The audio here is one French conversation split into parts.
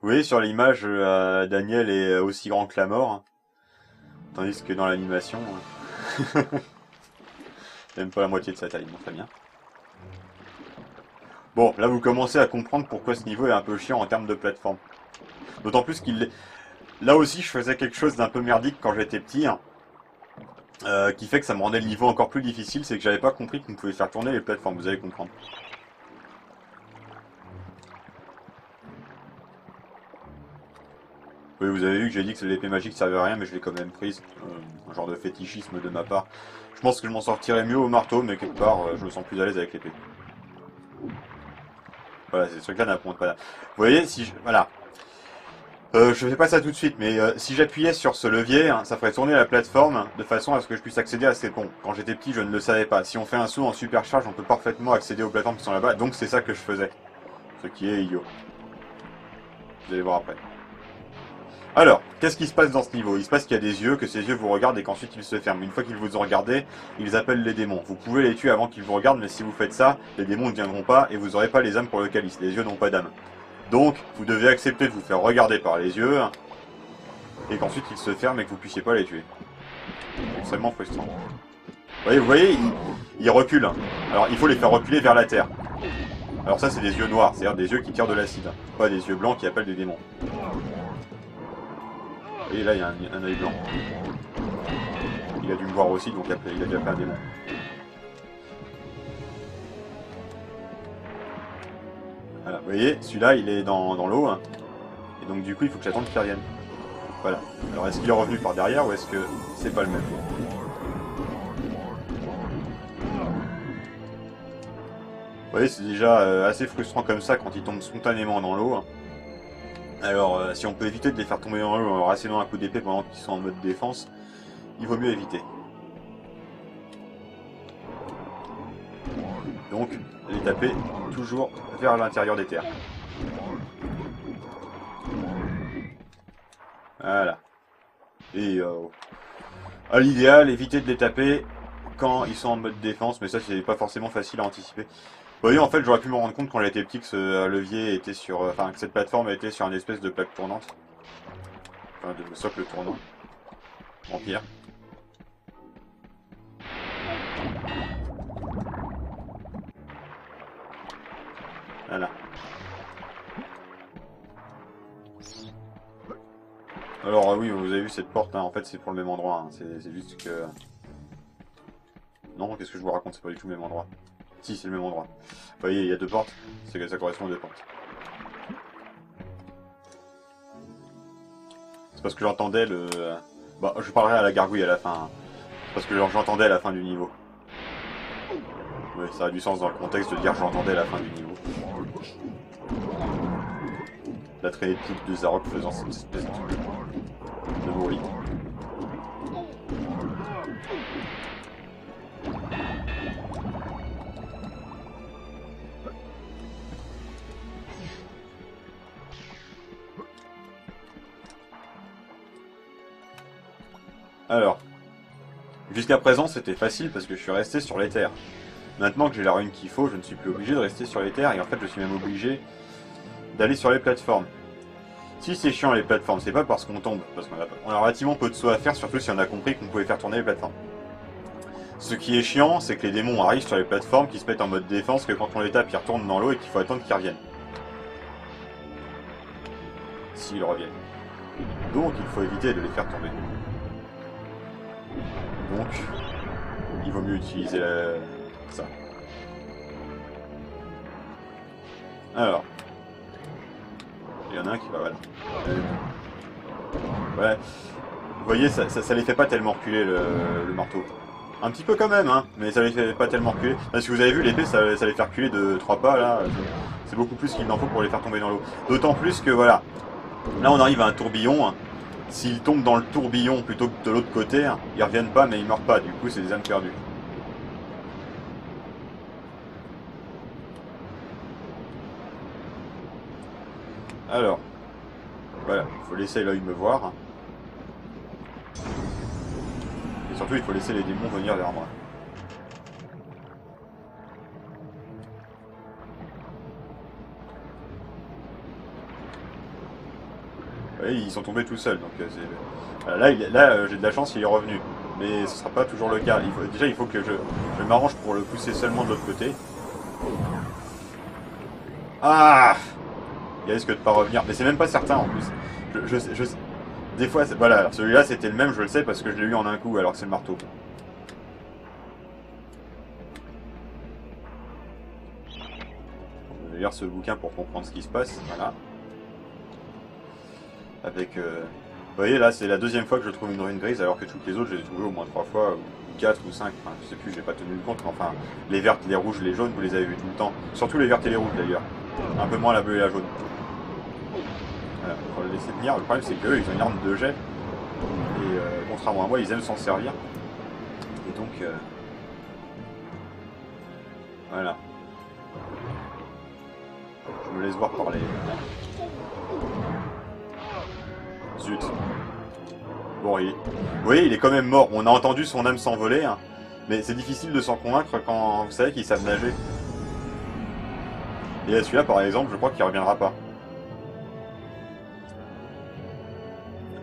Vous voyez sur l'image, Daniel est aussi grand que la mort, hein, tandis que dans l'animation, même pas la moitié de sa taille, bon très bien. Bon, là vous commencez à comprendre pourquoi ce niveau est un peu chiant en termes de plateforme. D'autant plus qu'il là aussi je faisais quelque chose d'un peu merdique quand j'étais petit, hein, qui fait que ça me rendait le niveau encore plus difficile, c'est que j'avais pas compris qu'on pouvait faire tourner les plateformes, vous allez comprendre. Oui, vous avez vu que j'ai dit que l'épée magique servait à rien, mais je l'ai quand même prise. Un genre de fétichisme de ma part. Je pense que je m'en sortirais mieux au marteau, mais quelque part, je me sens plus à l'aise avec l'épée. Voilà, ces trucs-là n'apprendent pas là. Vous voyez, si je... Voilà. Je fais pas ça tout de suite, mais si j'appuyais sur ce levier, hein, ça ferait tourner la plateforme de façon à ce que je puisse accéder à ces ponts. Quand j'étais petit, je ne le savais pas. Si on fait un saut en supercharge, on peut parfaitement accéder aux plateformes qui sont là-bas, donc c'est ça que je faisais. Ce qui est idiot. Vous allez voir après. Alors, qu'est-ce qui se passe dans ce niveau? Il se passe qu'il y a des yeux, que ces yeux vous regardent et qu'ensuite ils se ferment. Une fois qu'ils vous ont regardé, ils appellent les démons. Vous pouvez les tuer avant qu'ils vous regardent, mais si vous faites ça, les démons ne viendront pas et vous n'aurez pas les âmes pour le calice. Les yeux n'ont pas d'âme. Donc, vous devez accepter de vous faire regarder par les yeux et qu'ensuite ils se ferment et que vous puissiez pas les tuer. C'est extrêmement frustrant. Vous voyez, ils reculent. Alors, il faut les faire reculer vers la terre. Alors ça, c'est des yeux noirs, c'est-à-dire des yeux qui tirent de l'acide. Pas des yeux blancs qui appellent des démons. Et là, il y a un œil blanc. Il a dû me voir aussi, donc il a déjà fait un démon. Voilà, vous voyez, celui-là, il est dans l'eau. Hein. Et donc, du coup, il faut que j'attende qu'il revienne. Voilà. Alors, est-ce qu'il est revenu par derrière ou est-ce que c'est pas le même? Vous voyez, c'est déjà assez frustrant comme ça quand ils tombent spontanément dans l'eau. Hein. Alors, si on peut éviter de les faire tomber dans l'eau en leur assénant un coup d'épée pendant qu'ils sont en mode défense, il vaut mieux éviter. Donc, les taper toujours vers l'intérieur des terres. Voilà. Et à l'idéal, éviter de les taper quand ils sont en mode défense, mais ça c'est pas forcément facile à anticiper. Vous voyez, en fait, j'aurais pu me rendre compte quand j'étais petit que ce levier était sur, enfin que cette plateforme était sur une espèce de plaque tournante, enfin de socle tournant, en pierre. Voilà. Alors oui, vous avez vu cette porte, hein, en fait c'est pour le même endroit, hein. C'est juste que... Non, qu'est-ce que je vous raconte, c'est pas du tout le même endroit. Si, c'est le même endroit. Vous voyez, il y a deux portes, c'est que ça correspond aux deux portes. C'est parce que j'entendais le... Bah, je parlerai à la gargouille à la fin. Hein. C'est parce que j'entendais à la fin du niveau. Oui, ça a du sens dans le contexte de dire j'entendais la fin du niveau. La traînée de pique de Zarok faisant cette espèce de bruit. Alors, jusqu'à présent c'était facile parce que je suis resté sur les terres. Maintenant que j'ai la rune qu'il faut, je ne suis plus obligé de rester sur les terres et en fait je suis même obligé d'aller sur les plateformes. Si c'est chiant les plateformes, c'est pas parce qu'on tombe, parce qu'on a relativement peu de sauts à faire, surtout si on a compris qu'on pouvait faire tourner les plateformes. Ce qui est chiant, c'est que les démons arrivent sur les plateformes, qui se mettent en mode défense, que quand on les tape, ils retournent dans l'eau et qu'il faut attendre qu'ils reviennent. S'ils reviennent. Donc il faut éviter de les faire tomber. Donc, il vaut mieux utiliser ça. Alors, il y en a un qui va, voilà. Ouais, vous voyez, ça les fait pas tellement reculer le marteau. Un petit peu quand même, hein, mais ça les fait pas tellement reculer. Parce que vous avez vu, l'épée, ça les fait reculer de 3 pas, là. C'est beaucoup plus qu'il n'en faut pour les faire tomber dans l'eau. D'autant plus que, voilà, là on arrive à un tourbillon. Hein. S'ils tombent dans le tourbillon plutôt que de l'autre côté, hein, ils reviennent pas, mais ils meurent pas. Du coup, c'est des âmes perdues. Alors, voilà, il faut laisser l'œil me voir. Hein. Et surtout, il faut laisser les démons venir vers moi. voyez, ils sont tombés tout seuls. Donc voilà, là j'ai de la chance, il est revenu. Mais ce sera pas toujours le cas. Déjà, il faut que je m'arrange pour le pousser seulement de l'autre côté. Ah! Il risque de pas revenir. Mais c'est même pas certain en plus. Des fois, voilà, celui-là c'était le même, je le sais parce que je l'ai eu en un coup alors que c'est le marteau. Je vais lire ce bouquin pour comprendre ce qui se passe. Voilà. Avec. Vous voyez là, c'est la deuxième fois que je trouve une ruine grise alors que toutes les autres, je les ai trouvées au moins 3 fois, ou 4 ou 5. Enfin, je sais plus, j'ai pas tenu compte. Mais enfin, les vertes, les rouges, les jaunes, vous les avez vues tout le temps. Surtout les vertes et les rouges d'ailleurs. Un peu moins la bleue et la jaune. Voilà, faut le laisser tenir. Le problème c'est qu'eux, ils ont une arme de jet. Et contrairement à moi, ils aiment s'en servir. Et donc... voilà. Je me laisse voir par les... Zut. Bon, vous voyez, il est quand même mort. On a entendu son âme s'envoler. Hein. Mais c'est difficile de s'en convaincre quand vous savez qu'ils savent nager. Et celui-là, par exemple, je crois qu'il reviendra pas.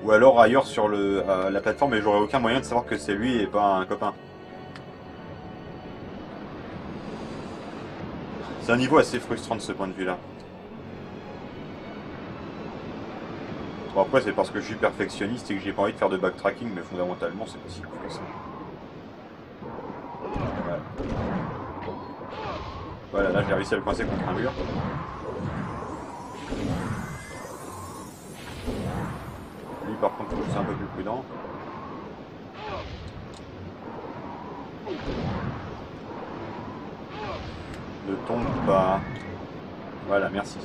Ou alors ailleurs sur la plateforme, et j'aurai aucun moyen de savoir que c'est lui et pas un copain. C'est un niveau assez frustrant de ce point de vue-là. Bon, après, c'est parce que je suis perfectionniste et que j'ai pas envie de faire de backtracking, mais fondamentalement, c'est pas si cool que ça. Voilà. Voilà, là j'ai réussi à le coincer contre un mur. Lui, par contre, faut que je sois un peu plus prudent. Ne tombe pas. Voilà, merci.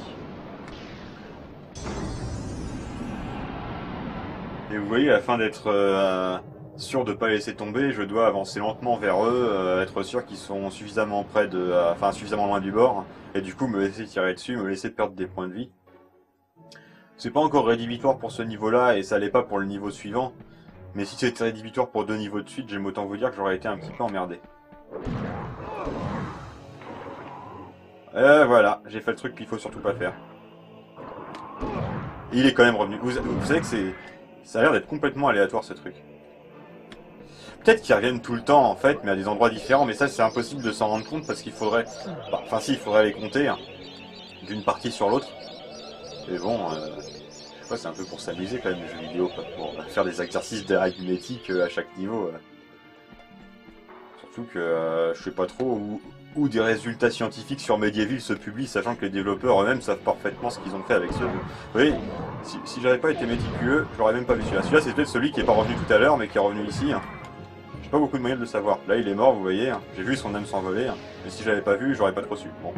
Et vous voyez, afin d'être sûr de ne pas laisser tomber, je dois avancer lentement vers eux, être sûr qu'ils sont suffisamment près enfin suffisamment loin du bord, et du coup me laisser tirer dessus, me laisser perdre des points de vie. C'est pas encore rédhibitoire pour ce niveau-là, et ça l'est pas pour le niveau suivant, mais si c'était rédhibitoire pour 2 niveaux de suite, j'aime autant vous dire que j'aurais été un petit peu emmerdé. Voilà, j'ai fait le truc qu'il faut surtout pas faire. Et il est quand même revenu. Vous savez que ça a l'air d'être complètement aléatoire ce truc. Peut-être qu'ils reviennent tout le temps en fait, mais à des endroits différents, mais ça c'est impossible de s'en rendre compte parce qu'il faudrait... Enfin si, il faudrait les compter hein, d'une partie sur l'autre. Mais bon, je sais pas, c'est un peu pour s'amuser quand même les jeux vidéo, pas pour faire des exercices d'arithmétique à chaque niveau. Surtout que je sais pas trop où des résultats scientifiques sur Medieval se publient, sachant que les développeurs eux-mêmes savent parfaitement ce qu'ils ont fait avec ce jeu. Vous voyez, si j'avais pas été méticuleux, je l'aurais même pas vu celui-là. Celui-là c'est peut-être celui qui est pas revenu tout à l'heure, mais qui est revenu ici. Hein. J'ai pas beaucoup de moyens de le savoir. Là il est mort, vous voyez, hein. J'ai vu son âme s'envoler, hein. Mais si j'avais pas vu, j'aurais pas trop su. Bon.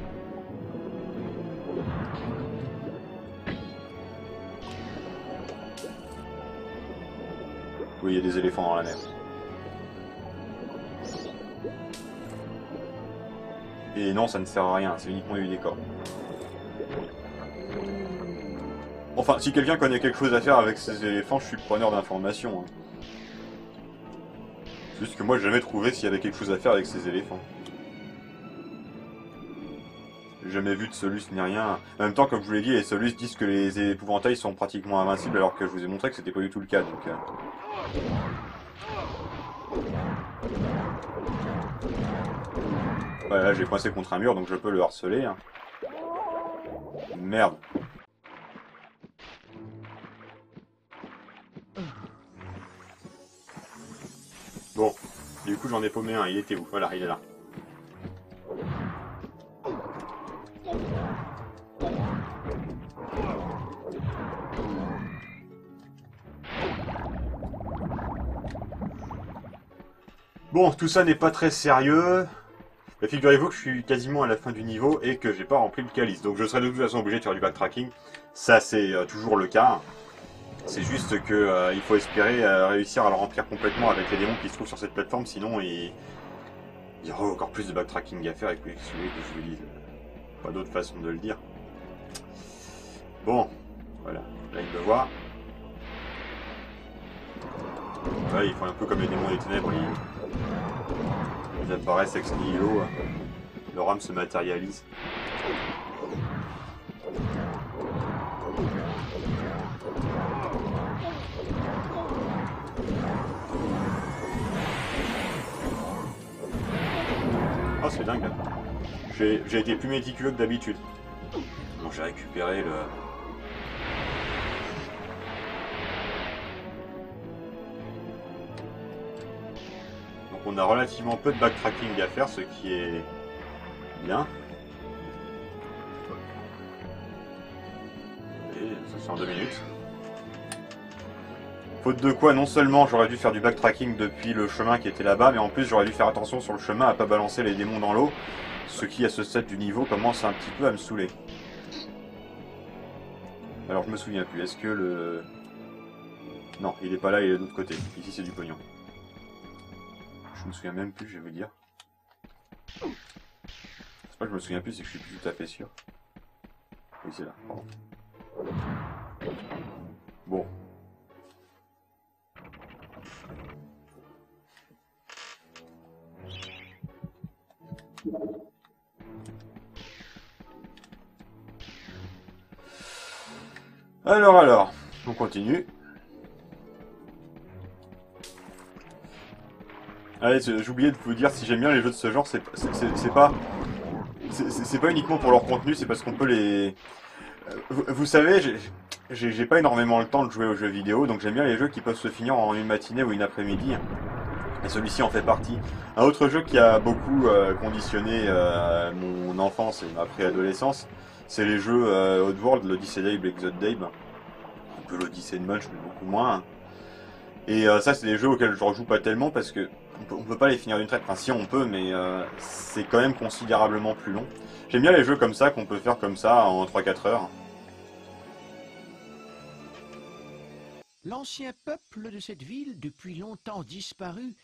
Oui, il y a des éléphants dans la mer. Et non, ça ne sert à rien, c'est uniquement du décor. Enfin, si quelqu'un connaît quelque chose à faire avec ces éléphants, je suis preneur d'informations. Hein. Juste que moi, j'ai jamais trouvé s'il y avait quelque chose à faire avec ces éléphants. J'ai jamais vu de Solus ni rien. En même temps, comme je vous l'ai dit, les Solus disent que les épouvantails sont pratiquement invincibles, alors que je vous ai montré que c'était pas du tout le cas. Donc, ouais, là j'ai coincé contre un mur, donc je peux le harceler. Hein. Merde. Bon, du coup j'en ai paumé un, il était où? Voilà, il est là. Bon, tout ça n'est pas très sérieux. Mais figurez-vous que je suis quasiment à la fin du niveau et que j'ai pas rempli le calice. Donc je serai de toute façon obligé de faire du backtracking. Ça c'est toujours le cas. C'est juste que il faut espérer réussir à le remplir complètement avec les démons qui se trouvent sur cette plateforme. Sinon il y aura encore plus de backtracking à faire. Et puis excusez que je vous dise. Pas d'autre façon de le dire. Bon, voilà. Là il me voit. Là ils font un peu comme les démons des ténèbres. Ils apparaissent ex nihilo, leur âme se matérialise. Oh, c'est dingue. J'ai été plus méticuleux que d'habitude. Bon, j'ai récupéré le... Donc on a relativement peu de backtracking à faire, ce qui est bien. Et ça c'est en 2 minutes. Faute de quoi, non seulement j'aurais dû faire du backtracking depuis le chemin qui était là-bas, mais en plus j'aurais dû faire attention sur le chemin à pas balancer les démons dans l'eau, ce qui à ce stade du niveau commence un petit peu à me saouler. Alors je me souviens plus, est-ce que le... Non, il est pas là, il est de l'autre côté. Ici c'est du pognon. Je me souviens même plus, je vais vous dire. C'est pas que je me souviens plus, c'est que je suis plus tout à fait sûr. Oui, c'est là, pardon. Bon. Alors, on continue. Allez, j'ai oublié de vous dire, si j'aime bien les jeux de ce genre, c'est pas uniquement pour leur contenu, c'est parce qu'on peut les... Vous savez, j'ai pas énormément le temps de jouer aux jeux vidéo, donc j'aime bien les jeux qui peuvent se finir en une matinée ou une après-midi. Et celui-ci en fait partie. Un autre jeu qui a beaucoup conditionné mon enfance et ma préadolescence, c'est les jeux Oddworld, l'Odyssey Dave, l'Exode Dave. Un peu l'Odyssey de Munch, mais beaucoup moins. Et ça, c'est des jeux auxquels je rejoue pas tellement parce que on peut pas les finir d'une traite. Enfin, si on peut, mais c'est quand même considérablement plus long. J'aime bien les jeux comme ça qu'on peut faire comme ça en 3-4 heures. L'ancien peuple de cette ville, depuis longtemps disparu,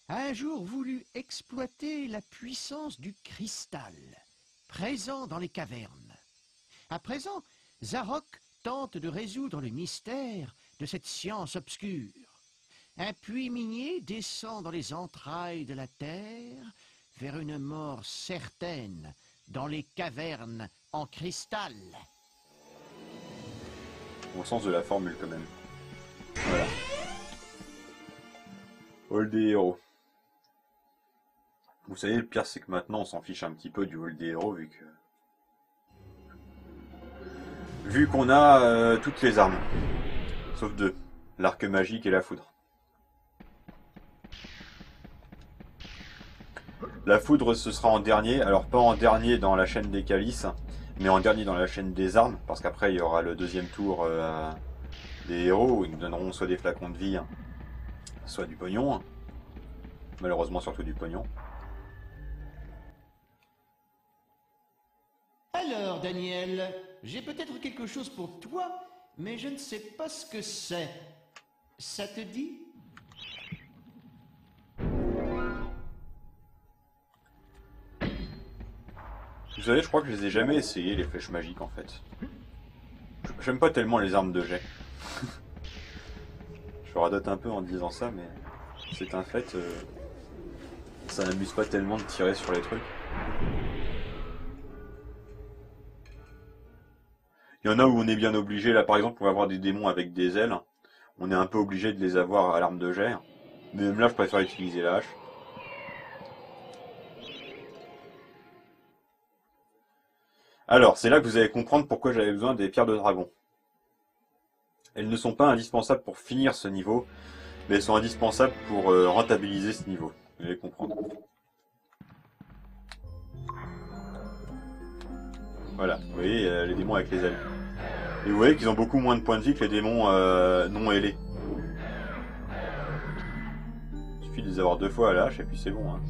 a un jour voulu exploiter la puissance du cristal, présent dans les cavernes. À présent, Zarok tente de résoudre le mystère de cette science obscure. Un puits minier descend dans les entrailles de la terre vers une mort certaine dans les cavernes en cristal. Au sens de la formule quand même. Voilà. Hall des héros. Vous savez, le pire c'est que maintenant on s'en fiche un petit peu du hall des héros vu qu'on a toutes les armes. Sauf 2. L'arc magique et la foudre. La foudre ce sera en dernier, alors pas en dernier dans la chaîne des calices, mais en dernier dans la chaîne des armes, parce qu'après il y aura le deuxième tour des héros, où ils nous donneront soit des flacons de vie, soit du pognon. Malheureusement surtout du pognon. Alors, Daniel, j'ai peut-être quelque chose pour toi, mais je ne sais pas ce que c'est. Ça te dit? Vous savez, je crois que je les ai jamais essayé, les flèches magiques en fait. J'aime pas tellement les armes de jet. Je radote un peu en disant ça, mais c'est un fait. Ça n'amuse pas tellement de tirer sur les trucs. Il y en a où on est bien obligé, là par exemple on va avoir des démons avec des ailes. On est un peu obligé de les avoir à l'arme de jet. Mais même là je préfère utiliser la hache. Alors, c'est là que vous allez comprendre pourquoi j'avais besoin des pierres de dragon. Elles ne sont pas indispensables pour finir ce niveau, mais elles sont indispensables pour rentabiliser ce niveau. Vous allez comprendre. Voilà, vous voyez les démons avec les ailes. Et vous voyez qu'ils ont beaucoup moins de points de vie que les démons non ailés. Il suffit de les avoir 2 fois à la hache et puis c'est bon. Hein.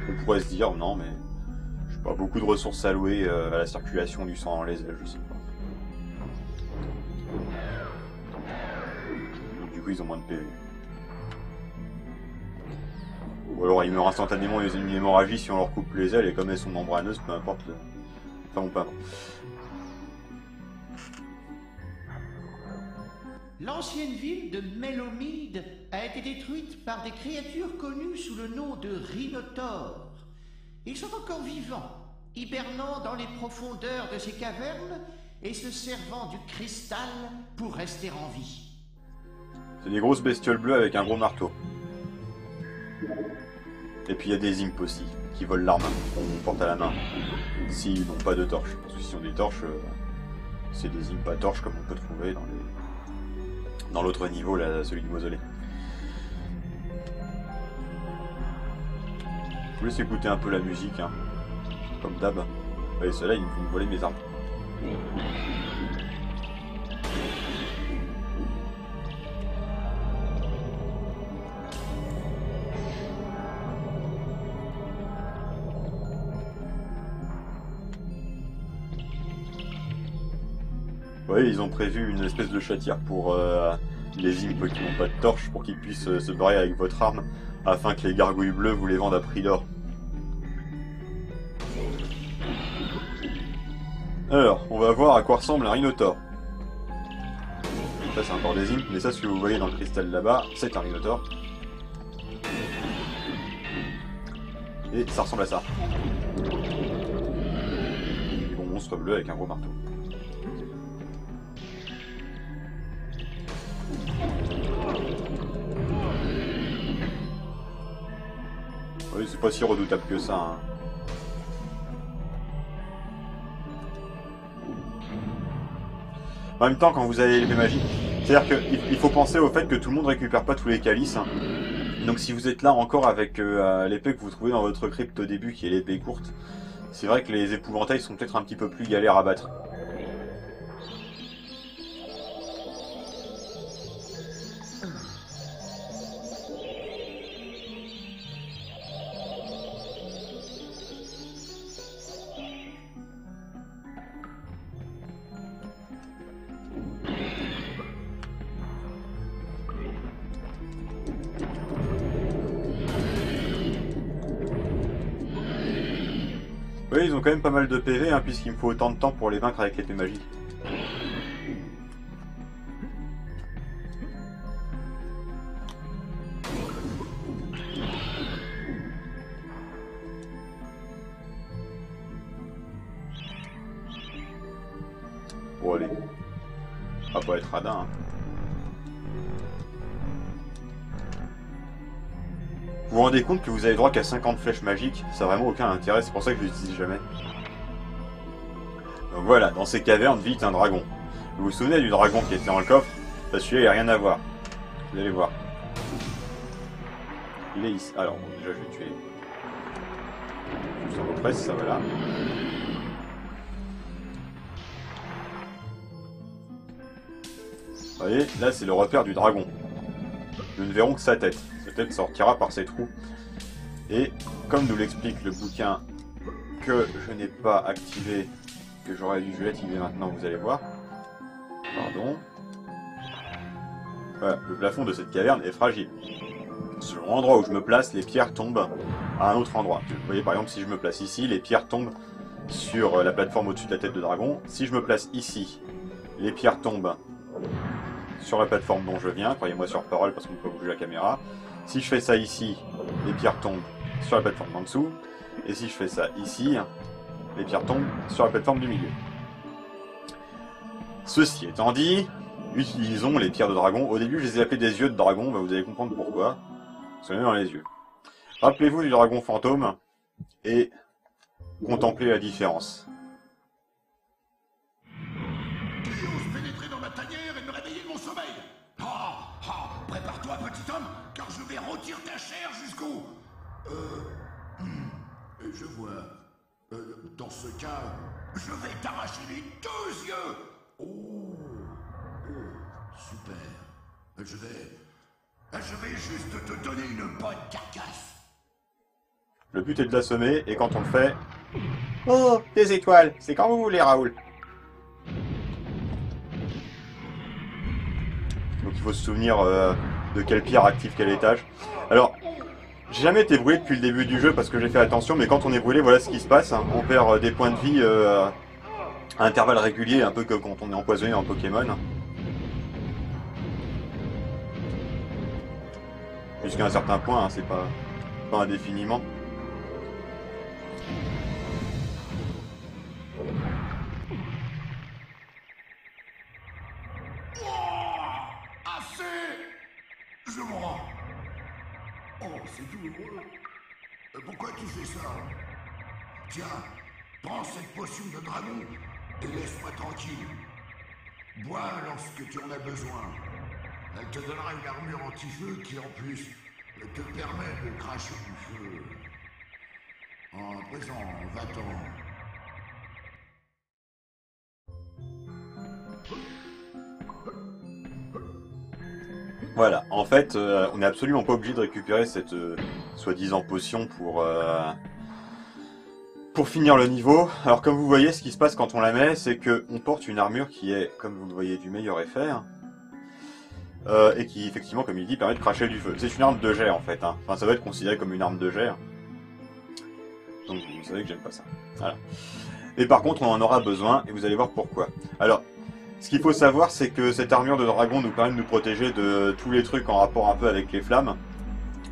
On pourrait se dire, non mais... Pas beaucoup de ressources allouées à la circulation du sang dans les ailes, je sais pas. Donc, du coup, ils ont moins de PV. Ou alors ils meurent instantanément, ils ont une hémorragie si on leur coupe les ailes, et comme elles sont membraneuses, peu importe. Enfin, ou pas. L'ancienne ville de Mélomide a été détruite par des créatures connues sous le nom de rhinotaures. Ils sont encore vivants, hibernant dans les profondeurs de ces cavernes et se servant du cristal pour rester en vie. C'est des grosses bestioles bleues avec un gros marteau. Et puis il y a des imps aussi, qui volent l'arme qu'on porte à la main, s'ils n'ont pas de torches. Parce que s'ils ont des torches, c'est des imps à torches comme on peut trouver dans l'autre niveau, là, celui du mausolée. Je vous laisse écouter un peu la musique, hein, comme d'hab. Et ceux-là, ils vont me voler mes armes. Oui, ils ont prévu une espèce de chatière pour les imps qui n'ont pas de torche, pour qu'ils puissent se barrer avec votre arme, afin que les gargouilles bleues vous les vendent à prix d'or. Alors, on va voir à quoi ressemble un rhinotaure. Ça c'est encore des imps, mais ça ce que vous voyez dans le cristal là-bas, c'est un rhinotaure. Et ça ressemble à ça. Des bons monstres bleus avec un gros marteau. Oui, c'est pas si redoutable que ça, hein. En même temps, quand vous avez l'épée magique, c'est-à-dire qu'il faut penser au fait que tout le monde récupère pas tous les calices, hein. Donc si vous êtes là encore avec l'épée que vous trouvez dans votre crypte au début, qui est l'épée courte, c'est vrai que les épouvantails sont peut-être un petit peu plus galères à battre. Oui, ils ont quand même pas mal de PV, hein, puisqu'il me faut autant de temps pour les vaincre avec l'épée magique. Bon allez, ça va pas être radin, hein. Vous vous rendez compte que vous avez droit qu'à 50 flèches magiques? Ça n'a vraiment aucun intérêt, c'est pour ça que je l'utilise jamais. Donc voilà, dans ces cavernes vit un dragon. Vous vous souvenez du dragon qui était dans le coffre? Celui-là, il n'y a rien à voir. Vous allez voir. Il est ici. Alors, bon, déjà, je vais tuer. Je represse, ça va là. Vous voyez, là, c'est le repère du dragon. Nous ne verrons que sa tête. Sa tête sortira par ses trous. Et, comme nous l'explique le bouquin que je n'ai pas activé, que j'aurais dû l'activer maintenant, vous allez voir. Pardon. Voilà, le plafond de cette caverne est fragile. Selon l'endroit où je me place, les pierres tombent à un autre endroit. Vous voyez, par exemple, si je me place ici, les pierres tombent sur la plateforme au-dessus de la tête de dragon. Si je me place ici, les pierres tombent sur la plateforme dont je viens. Croyez-moi sur parole, parce qu'on ne peut pas bouger la caméra. Si je fais ça ici, les pierres tombent sur la plateforme en dessous. Et si je fais ça ici, les pierres tombent sur la plateforme du milieu. Ceci étant dit, utilisons les pierres de dragon. Au début, je les ai appelées des yeux de dragon, vous allez comprendre pourquoi. Soyez dans les yeux. Rappelez-vous du dragon fantôme et contemplez la différence. Tu oses pénétrer dans ma tanière et me réveiller de mon sommeil. Ah, ah, prépare-toi, petit homme, car je vais rôtir ta chair jusqu'au... Je vois. Dans ce cas, je vais t'arracher les 2 yeux. Oh, super. Je vais juste te donner une bonne carcasse. Le but est de l'assommer, et quand on le fait... Oh, des étoiles! C'est quand vous voulez, Raoul. Donc il faut se souvenir de quelle pierre active quel étage. Alors, j'ai jamais été brûlé depuis le début du jeu parce que j'ai fait attention, mais quand on est brûlé, voilà ce qui se passe. On perd des points de vie à intervalles réguliers, un peu comme quand on est empoisonné en Pokémon. Jusqu'à un certain point, hein, c'est pas indéfiniment. Assez. Je m'en rends. Oh, c'est douloureux. Pourquoi tu fais ça? Tiens, prends cette potion de dragon et laisse-moi tranquille. Bois lorsque tu en as besoin. Elle te donnera une armure anti-feu qui, en plus, te permet de cracher du feu. En présent, va-t'en. Voilà, en fait, on n'est absolument pas obligé de récupérer cette soi-disant potion pour finir le niveau. Alors comme vous voyez, ce qui se passe quand on la met, c'est qu'on porte une armure qui est, comme vous le voyez, du meilleur effet. Et qui, effectivement, comme il dit, permet de cracher du feu. C'est une arme de jet, en fait. Hein. Enfin, ça doit être considéré comme une arme de jet. Donc vous savez que j'aime pas ça. Voilà. Et par contre, on en aura besoin, et vous allez voir pourquoi. Alors, ce qu'il faut savoir, c'est que cette armure de dragon nous permet de nous protéger de tous les trucs en rapport un peu avec les flammes.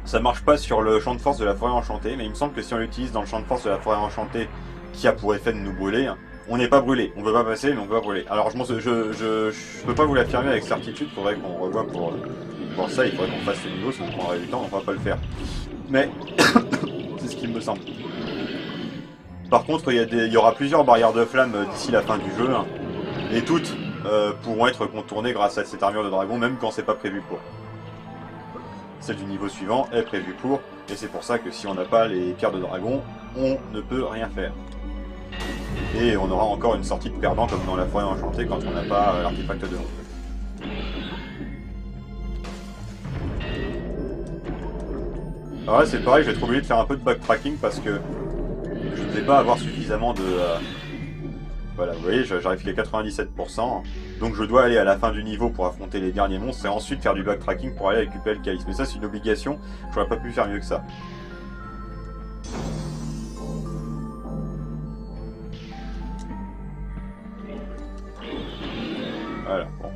Ça marche pas sur le champ de force de la forêt enchantée, mais il me semble que si on l'utilise dans le champ de force de la forêt enchantée, qui a pour effet de nous brûler, on n'est pas brûlé. On peut pas passer, mais on peut pas brûler. Alors je peux pas vous l'affirmer avec certitude, faudrait qu'on revoie pour ça, il faudrait qu'on fasse ce niveau, ça nous prendrait du temps, on va pas le faire. Mais c'est ce qu'il me semble. Par contre, il y aura plusieurs barrières de flammes d'ici la fin du jeu, hein, et toutes pourront être contournées grâce à cette armure de dragon, même quand c'est pas prévu pour. Celle du niveau suivant est prévue pour, et c'est pour ça que si on n'a pas les pierres de dragon, on ne peut rien faire. Et on aura encore une sortie de perdant comme dans la forêt enchantée quand on n'a pas l'artefact de l'ombre. Alors là c'est pareil, je vais être obligé de faire un peu de backtracking parce que je ne vais pas avoir suffisamment de... Voilà, vous voyez, j'arrive qu'à 97%, donc je dois aller à la fin du niveau pour affronter les derniers monstres et ensuite faire du backtracking pour aller récupérer le calice. Mais ça c'est une obligation, j'aurais pas pu faire mieux que ça. Voilà, bon.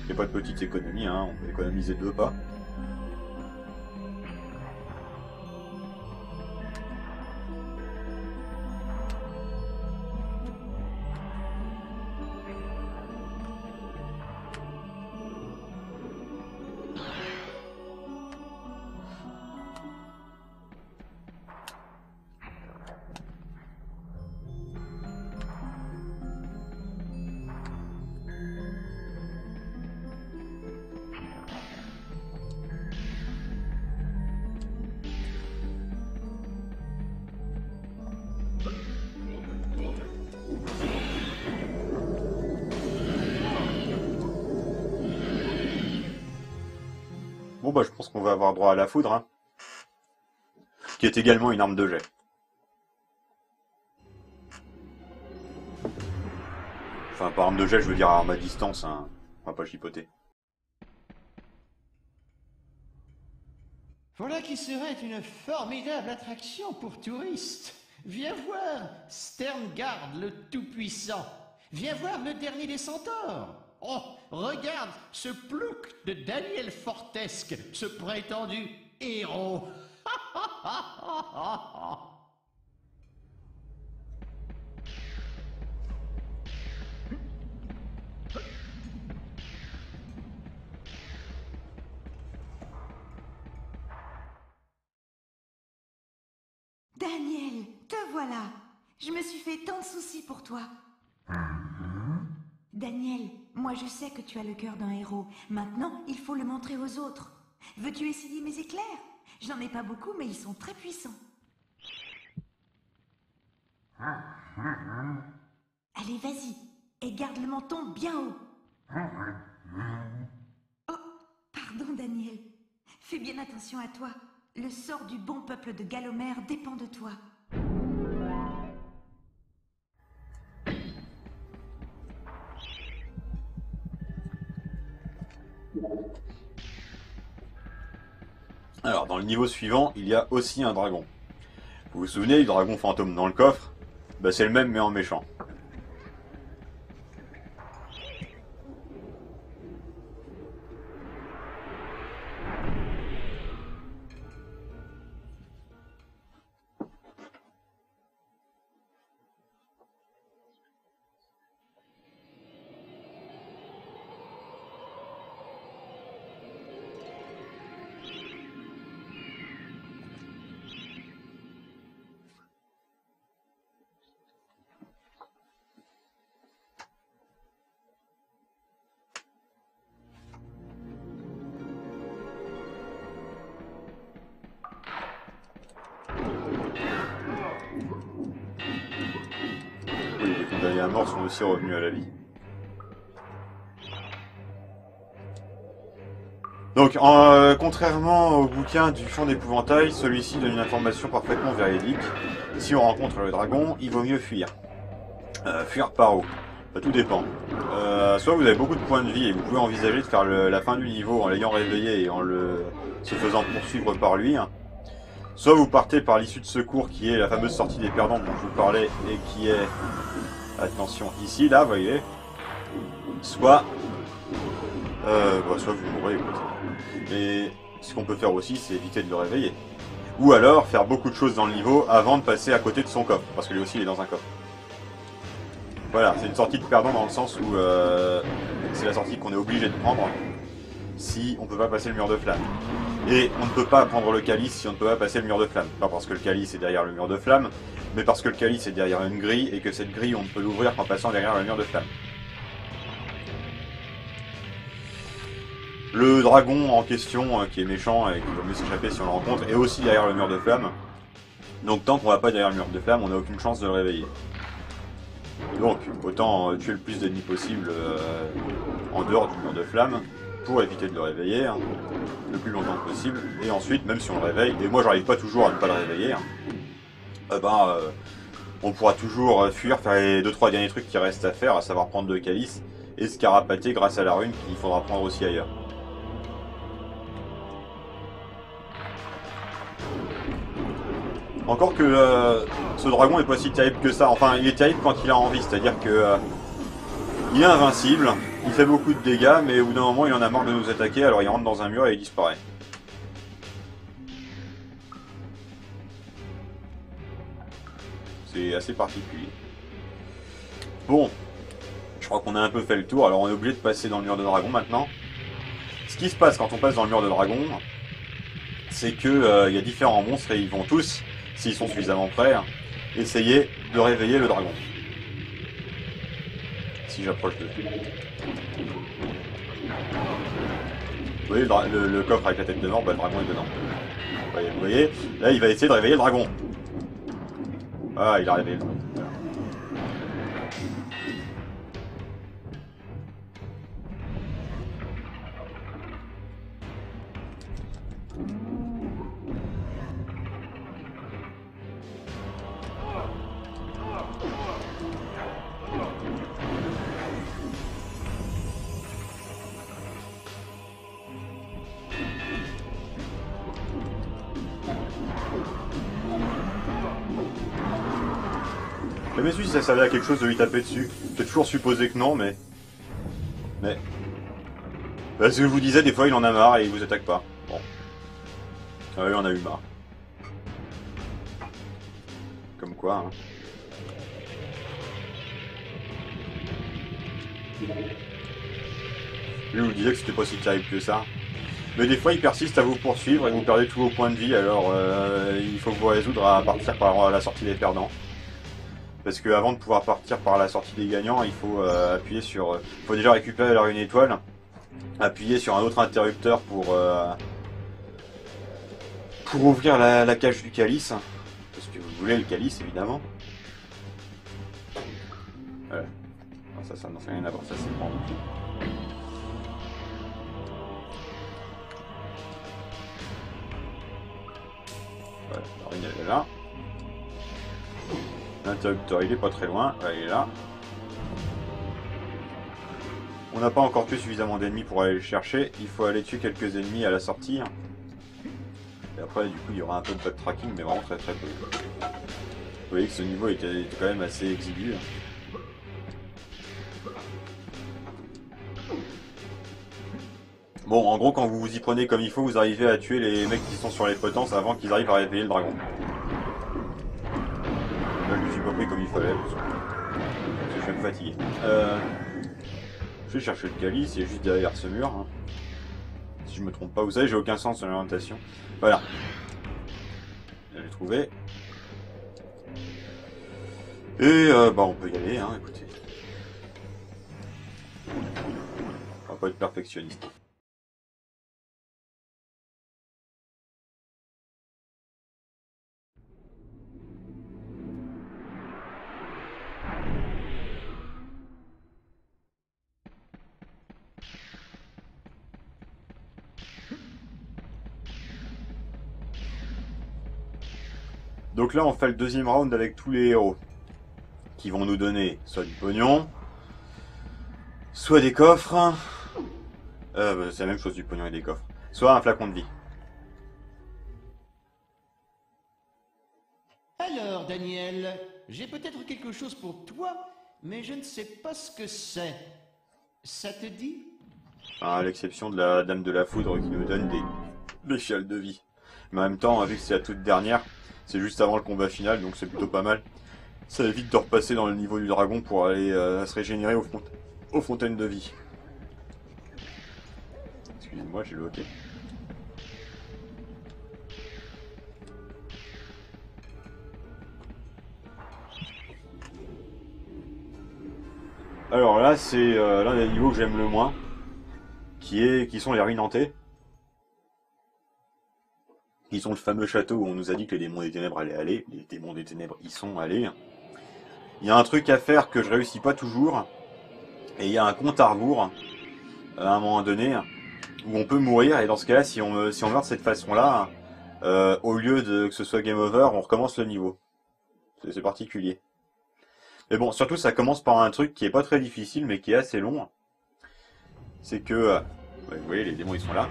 Il n'y a pas de petite économie, hein, on peut économiser 2 pas. Bon bah je pense qu'on va avoir droit à la foudre, hein, qui est également une arme de jet. Enfin par arme de jet je veux dire arme à distance, hein. On va pas chipoter. Voilà qui serait une formidable attraction pour touristes. Viens voir Sterngard le Tout-Puissant. Viens voir le dernier des centaures. Oh, regarde ce plouc de Daniel Fortesque, ce prétendu héros. Daniel, te voilà. Je me suis fait tant de soucis pour toi. Daniel, moi je sais que tu as le cœur d'un héros. Maintenant, il faut le montrer aux autres. Veux-tu essayer mes éclairs? J'en ai pas beaucoup, mais ils sont très puissants. Allez, vas-y, et garde le menton bien haut. Oh, pardon Daniel. Fais bien attention à toi. Le sort du bon peuple de Galomère dépend de toi. Alors dans le niveau suivant, il y a aussi un dragon. Vous vous souvenez du dragon fantôme dans le coffre? Bah c'est le même mais en méchant. bien morts sont aussi revenus à la vie. Donc, contrairement au bouquin du Chant d'Épouvantail, celui-ci donne une information parfaitement véridique. Si on rencontre le dragon, il vaut mieux fuir. Fuir par où? Tout dépend. Soit vous avez beaucoup de points de vie et vous pouvez envisager de faire la fin du niveau en l'ayant réveillé et se faisant poursuivre par lui. Soit vous partez par l'issue de secours qui est la fameuse sortie des perdants dont je vous parlais et qui est, attention, ici, là, vous voyez. Soit vous mourrez, écoutez. Mais ce qu'on peut faire aussi, c'est éviter de le réveiller. Ou alors faire beaucoup de choses dans le niveau avant de passer à côté de son coffre, parce que lui aussi il est dans un coffre. Voilà, c'est une sortie de perdant dans le sens où c'est la sortie qu'on est obligé de prendre si on peut pas passer le mur de flamme. Et on ne peut pas prendre le calice si on ne peut pas passer le mur de flamme. Pas parce que le calice est derrière le mur de flamme, mais parce que le calice est derrière une grille et que cette grille on ne peut l'ouvrir qu'en passant derrière le mur de flamme. Le dragon en question, qui est méchant et qui va mieux s'échapper si on le rencontre, est aussi derrière le mur de flamme. Donc tant qu'on va pas derrière le mur de flamme, on n'a aucune chance de le réveiller. Donc autant tuer le plus d'ennemis possible en dehors du mur de flamme pour éviter de le réveiller le plus longtemps possible. Et ensuite, même si on le réveille, et moi j'arrive pas toujours à ne pas le réveiller, on pourra toujours fuir, faire les 2-3 derniers trucs qui restent à faire, à savoir prendre le calice et se carapater grâce à la rune qu'il faudra prendre aussi ailleurs. Encore que ce dragon est pas si terrible que ça. Enfin, il est terrible quand il a envie, c'est-à-dire que il est invincible, il fait beaucoup de dégâts, mais au bout d'un moment il en a marre de nous attaquer, alors il rentre dans un mur et il disparaît. C'est assez particulier. Bon, je crois qu'on a un peu fait le tour, alors on est obligé de passer dans le mur de dragon maintenant. Ce qui se passe quand on passe dans le mur de dragon, c'est que y a différents monstres et ils vont tous, s'ils sont suffisamment prêts, essayer de réveiller le dragon. Si j'approche de lui. Vous voyez le coffre avec la tête de mort, bah, le dragon est dedans. Vous voyez, là il va essayer de réveiller le dragon. Ah, il a réveillé le dragon. Voilà. Mais si ça servait à quelque chose de lui taper dessus. J'ai toujours supposé que non, mais... Parce que je vous disais, des fois il en a marre et il vous attaque pas. Bon. Ah, il en a eu marre. Comme quoi, hein. Lui vous disait que c'était pas si terrible que ça. Mais des fois il persiste à vous poursuivre et vous perdez tous vos points de vie, alors il faut vous résoudre à partir par la sortie des perdants. Parce que avant de pouvoir partir par la sortie des gagnants, il faut appuyer sur... Il faut déjà récupérer la rune étoile, appuyer sur un autre interrupteur pour ouvrir la cage du calice. Parce que vous voulez le calice, évidemment. Voilà. Ça n'en fait rien à voir, ça c'est bon. Voilà, la rune elle est là. L'interrupteur il est pas très loin, là, il est là. On n'a pas encore tué suffisamment d'ennemis pour aller le chercher, il faut aller tuer quelques ennemis à la sortie. Et après du coup il y aura un peu de backtracking mais vraiment très très peu. Vous voyez que ce niveau était quand même assez exigu. Bon en gros quand vous vous y prenez comme il faut, vous arrivez à tuer les mecs qui sont sur les potences avant qu'ils arrivent à réveiller le dragon. Là, je me suis pas pris comme il fallait parce que je suis un peu fatigué. Je vais chercher le calice, il est juste derrière ce mur. Hein. Si je me trompe pas, vous savez, j'ai aucun sens sur l'orientation. Voilà. Je l'ai trouvé. Et on peut y aller, hein, écoutez. On va pas être perfectionniste. Donc là, on fait le deuxième round avec tous les héros. Qui vont nous donner soit du pognon, soit des coffres. C'est la même chose du pognon et des coffres. Soit un flacon de vie. Alors, Daniel, j'ai peut-être quelque chose pour toi, mais je ne sais pas ce que c'est. Ça te dit? À l'exception de la Dame de la Foudre qui nous donne des fiales de vie. Mais en même temps, vu que c'est la toute dernière, c'est juste avant le combat final, donc c'est plutôt pas mal. Ça évite de repasser dans le niveau du dragon pour aller se régénérer aux fontaines de vie. Excusez-moi, j'ai le hockey. Alors là, c'est l'un des niveaux que j'aime le moins, qui sont les ruines hantées. Qui sont le fameux château où on nous a dit que les démons des ténèbres allaient aller. Les démons des ténèbres y sont allés. Il y a un truc à faire que je réussis pas toujours. Et il y a un compte à rebours, à un moment donné, où on peut mourir. Et dans ce cas-là, si on meurt de cette façon-là, au lieu de que ce soit game over, on recommence le niveau. C'est particulier. Mais bon, surtout ça commence par un truc qui est pas très difficile, mais qui est assez long. C'est que, vous voyez, les démons ils sont là.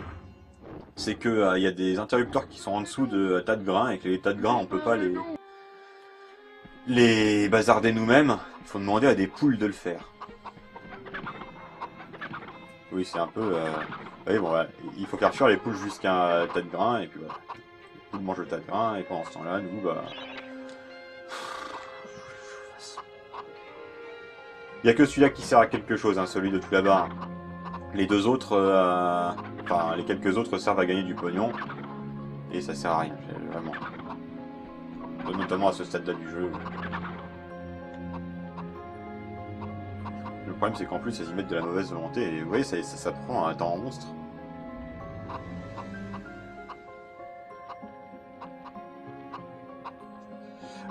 C'est que y a des interrupteurs qui sont en dessous de tas de grains, et que les tas de grains, on peut pas les bazarder nous-mêmes. Il faut demander à des poules de le faire. Oui, c'est un peu... Oui, bon, ouais, il faut faire fuir les poules jusqu'à un tas de grains, et puis voilà. Les poules mangent le tas de grains, et pendant ce temps-là, nous, bah... Il n'y a que celui-là qui sert à quelque chose, hein, celui de tout là-bas. Les deux autres, enfin, les quelques autres servent à gagner du pognon, et ça sert à rien, vraiment. Notamment à ce stade-là du jeu. Le problème, c'est qu'en plus, ils y mettent de la mauvaise volonté, et vous voyez, ça prend un temps en monstre.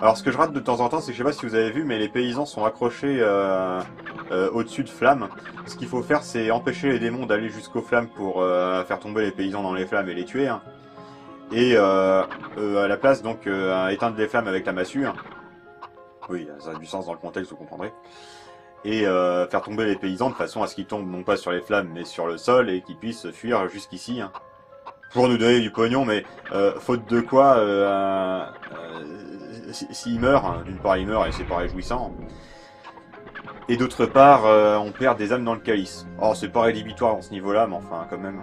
Alors, ce que je rate de temps en temps, c'est que je sais pas si vous avez vu, mais les paysans sont accrochés au-dessus de flammes. Ce qu'il faut faire, c'est empêcher les démons d'aller jusqu'aux flammes pour faire tomber les paysans dans les flammes et les tuer. Hein. Et à la place, donc, éteindre les flammes avec la massue. Hein. Oui, ça a du sens dans le contexte, vous comprendrez. Et faire tomber les paysans de façon à ce qu'ils tombent non pas sur les flammes, mais sur le sol, et qu'ils puissent fuir jusqu'ici. Hein. Pour nous donner du pognon, mais faute de quoi, s'il meurt, hein, d'une part il meurt et c'est pas réjouissant, et d'autre part on perd des âmes dans le calice. Oh, c'est pas rédhibitoire dans ce niveau-là, mais enfin quand même.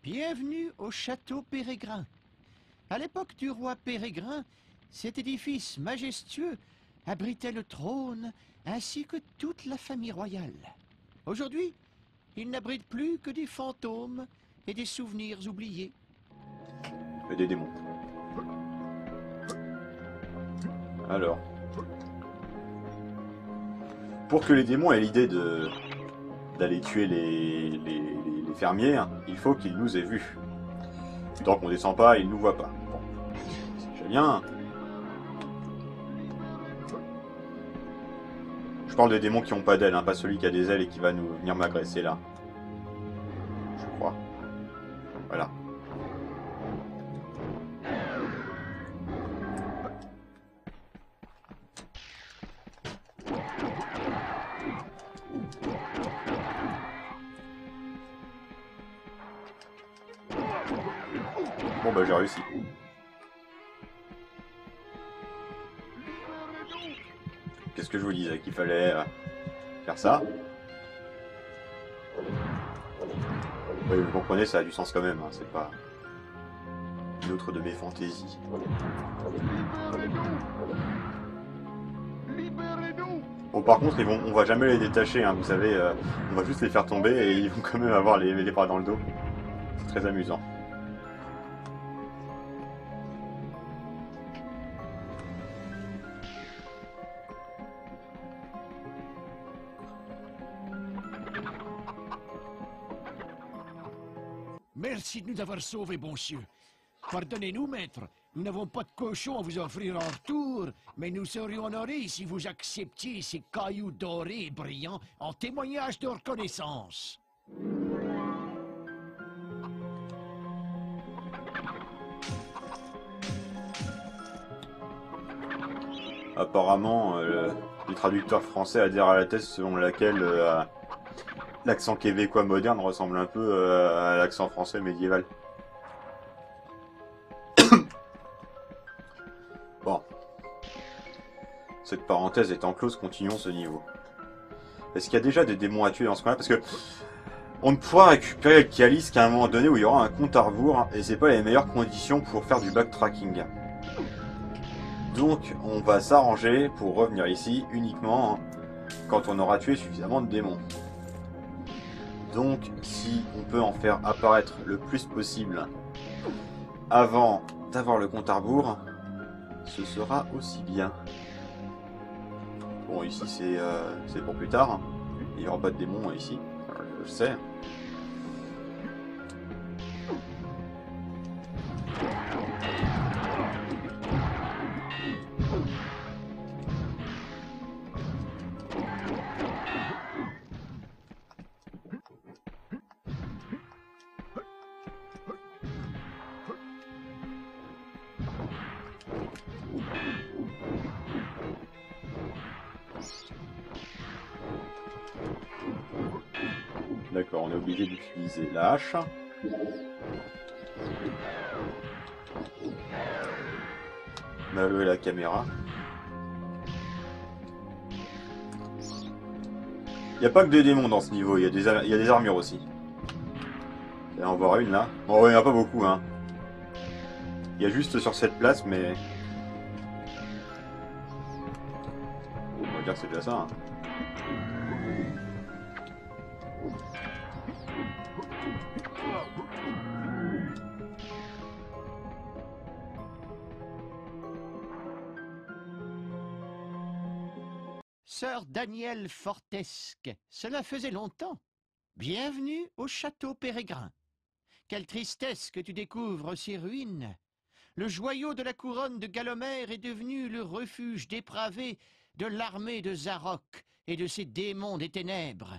Bienvenue au château Pérégrin. À l'époque du roi Pérégrin, cet édifice majestueux abritait le trône ainsi que toute la famille royale. Aujourd'hui, il n'abrite plus que des fantômes et des souvenirs oubliés. Et des démons. Alors. Pour que les démons aient l'idée d'aller tuer les fermiers, il faut qu'ils nous aient vus. Tant qu'on descend pas, ils nous voient pas. Bon. C'est déjà bien. Je parle des démons qui ont pas d'ailes, hein, pas celui qui a des ailes et qui va nous venir m'agresser là. Je crois. Voilà. Bon bah j'ai réussi. Qu'est-ce que je vous disais? Qu'il fallait faire ça. Oui, vous comprenez, ça a du sens quand même, hein, c'est pas une autre de mes fantaisies. Bon, par contre, on va jamais les détacher, hein, vous savez, on va juste les faire tomber et ils vont quand même avoir les bras dans le dos. C'est très amusant. Merci de nous avoir sauvés, bon Dieu. Pardonnez-nous, maître. Nous n'avons pas de cochon à vous offrir en retour, mais nous serions honorés si vous acceptiez ces cailloux dorés et brillants en témoignage de reconnaissance. apparemment, les traducteurs français adhèrent à la thèse selon laquelle l'accent québécois moderne ressemble un peu à l'accent français médiéval. Bon. Cette parenthèse étant close, continuons ce niveau. Est-ce qu'il y a déjà des démons à tuer dans ce coin-là? Parce que on ne pourra récupérer le calice qu'à un moment donné où il y aura un compte à rebours, et c'est pas les meilleures conditions pour faire du backtracking. Donc on va s'arranger pour revenir ici uniquement quand on aura tué suffisamment de démons. Donc si on peut en faire apparaître le plus possible avant d'avoir le compte à rebours, ce sera aussi bien. Bon, ici c'est pour plus tard. Il n'y aura pas de démons ici, je sais. D'accord, on est obligé d'utiliser la hache. Malgré la caméra. Il n'y a pas que des démons dans ce niveau, il y a des armures aussi. Et on va voir une là. Bon, il n'y en a pas beaucoup, hein. Il y a juste sur cette place, mais... On va dire que c'est déjà ça, hein. Sœur Danielle Fortesque, cela faisait longtemps. Bienvenue au château Pérégrin. Quelle tristesse que tu découvres ces ruines. Le joyau de la couronne de Galomère est devenu le refuge dépravé de l'armée de Zarok et de ses démons des ténèbres.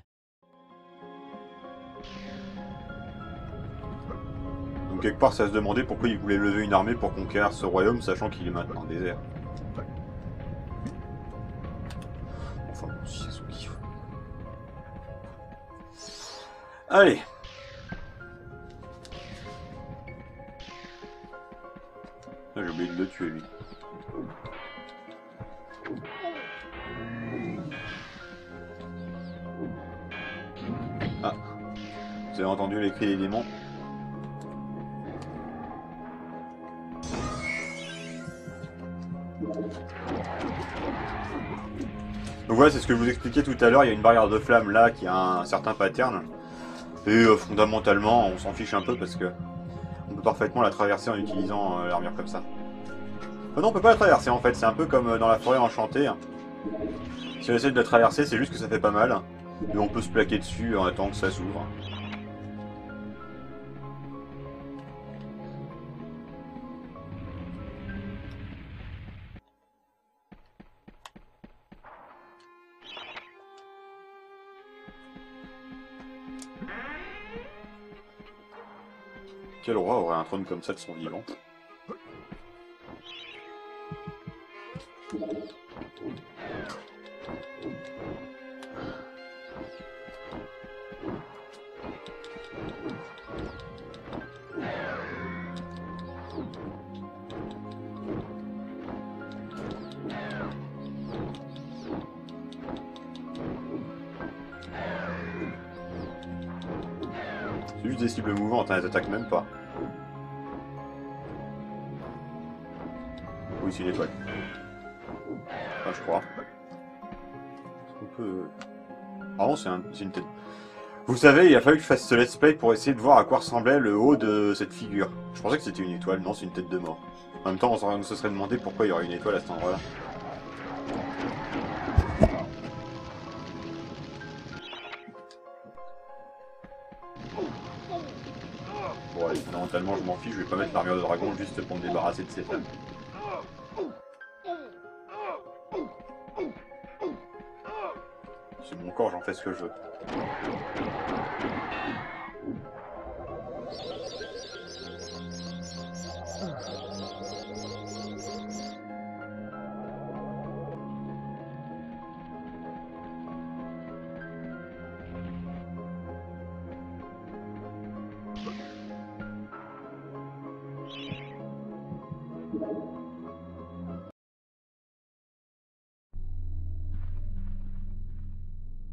Donc quelque part, ça se demandait pourquoi il voulait lever une armée pour conquérir ce royaume, sachant qu'il est maintenant désert. Enfin, si c'est son kiff. Allez. J'ai oublié de le tuer, lui. Ah. Vous avez entendu les cris des démons? Donc voilà, c'est ce que je vous expliquais tout à l'heure, il y a une barrière de flamme là qui a un certain pattern. Et fondamentalement, on s'en fiche un peu parce que on peut parfaitement la traverser en utilisant l'armure comme ça. Non, on peut pas la traverser en fait, c'est un peu comme dans la forêt enchantée. Si on essaie de la traverser, c'est juste que ça fait pas mal. Et on peut se plaquer dessus en attendant que ça s'ouvre. Quel roi aurait un trône comme ça de son vivant? C'est juste des cibles mouvantes, hein, elles attaquent même pas. Oui, c'est une étoile. Enfin, je crois. Est-ce qu'on peut... Ah non, c'est une tête. Vous savez, il a fallu que je fasse ce let's play pour essayer de voir à quoi ressemblait le haut de cette figure. Je pensais que c'était une étoile, non, c'est une tête de mort. En même temps, on se serait demandé pourquoi il y aurait une étoile à cet endroit-là. Bon, allez, fondamentalement, je m'en fiche, je vais pas mettre l'armure de dragon juste pour me débarrasser de ces flammes. C'est mon corps, j'en fais ce que je veux.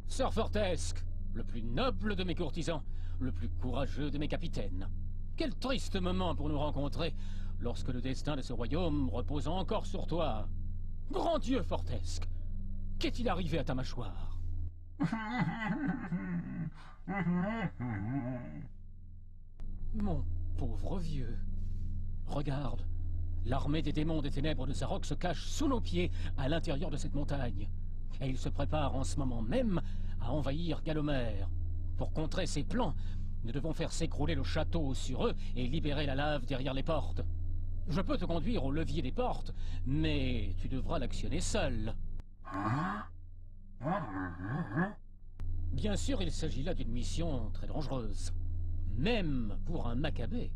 Sir Fortesque, le plus noble de mes courtisans, le plus courageux de mes capitaines. Quel triste moment pour nous rencontrer, lorsque le destin de ce royaume repose encore sur toi. Grand Dieu, Fortesque, qu'est-il arrivé à ta mâchoire? Mon pauvre vieux. Regarde, l'armée des démons des ténèbres de Zarok se cache sous nos pieds à l'intérieur de cette montagne. Et il se prépare en ce moment même à envahir Galomer. Pour contrer ses plans, nous devons faire s'écrouler le château sur eux et libérer la lave derrière les portes. Je peux te conduire au levier des portes, mais tu devras l'actionner seul. Bien sûr, il s'agit là d'une mission très dangereuse, même pour un Maccabée.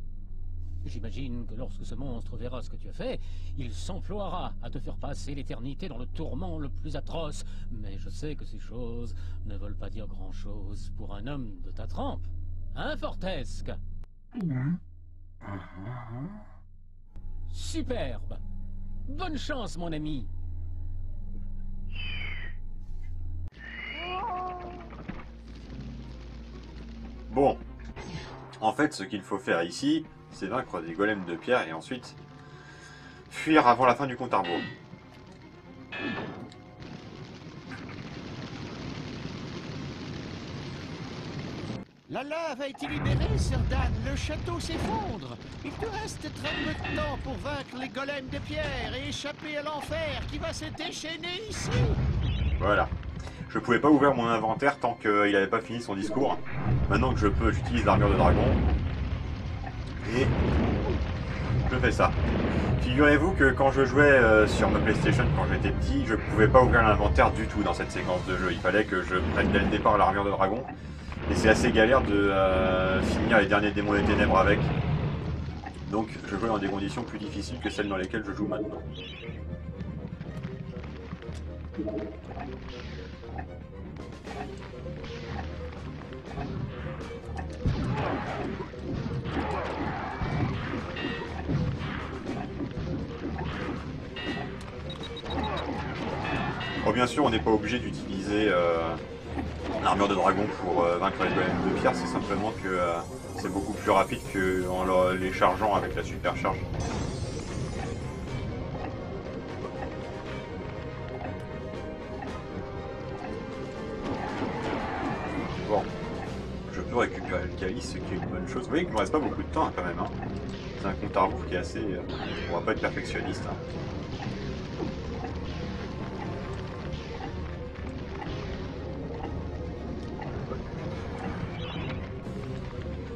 J'imagine que lorsque ce monstre verra ce que tu as fait, il s'emploiera à te faire passer l'éternité dans le tourment le plus atroce. Mais je sais que ces choses ne veulent pas dire grand-chose pour un homme de ta trempe. Hein, Fortesque? Superbe! Bonne chance, mon ami! Bon. En fait, ce qu'il faut faire ici, c'est vaincre des golems de pierre et ensuite fuir avant la fin du compte à rebours. La lave a été libérée, Sir Dan. Le château s'effondre. Il te reste très peu de temps pour vaincre les golems de pierre et échapper à l'enfer qui va se déchaîner ici. Voilà. Je pouvais pas ouvrir mon inventaire tant qu'il n'avait pas fini son discours. Maintenant que je peux, j'utilise l'armure de dragon. Et je fais ça. Figurez-vous que quand je jouais sur ma PlayStation quand j'étais petit, je pouvais pas ouvrir l'inventaire du tout dans cette séquence de jeu. Il fallait que je prenne dès le départ l'armure de dragon. Et c'est assez galère de finir les derniers démons des ténèbres avec. Donc je joue dans des conditions plus difficiles que celles dans lesquelles je joue maintenant. Bon, bien sûr, on n'est pas obligé d'utiliser l'armure de dragon pour vaincre les golems de pierre, c'est simplement que c'est beaucoup plus rapide qu'en les chargeant avec la supercharge. Bon, je peux récupérer le calice, ce qui est une bonne chose. Vous voyez qu'il ne me reste pas beaucoup de temps hein, quand même. Hein. C'est un compte à rebours qui est assez... on va pas être perfectionniste. Hein.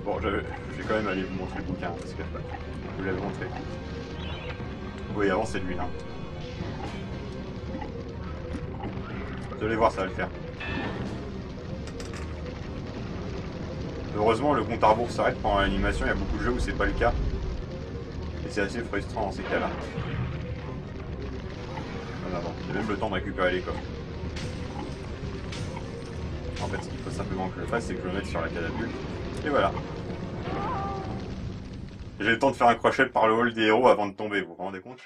Bon, je vais quand même aller vous montrer le bouquin, parce que je vous l'avais montré. Oui, avant c'est lui là. Vous allez voir, ça va le faire. Heureusement, le compte à rebours s'arrête pendant l'animation, il y a beaucoup de jeux où c'est pas le cas. Et c'est assez frustrant dans ces cas-là. Voilà, bon, j'ai même le temps de récupérer les coffres. En fait, ce qu'il faut simplement que je fasse, c'est que je me mette sur la catapulte. Et voilà. J'ai le temps de faire un crochet par le hall des héros avant de tomber, vous vous rendez compte?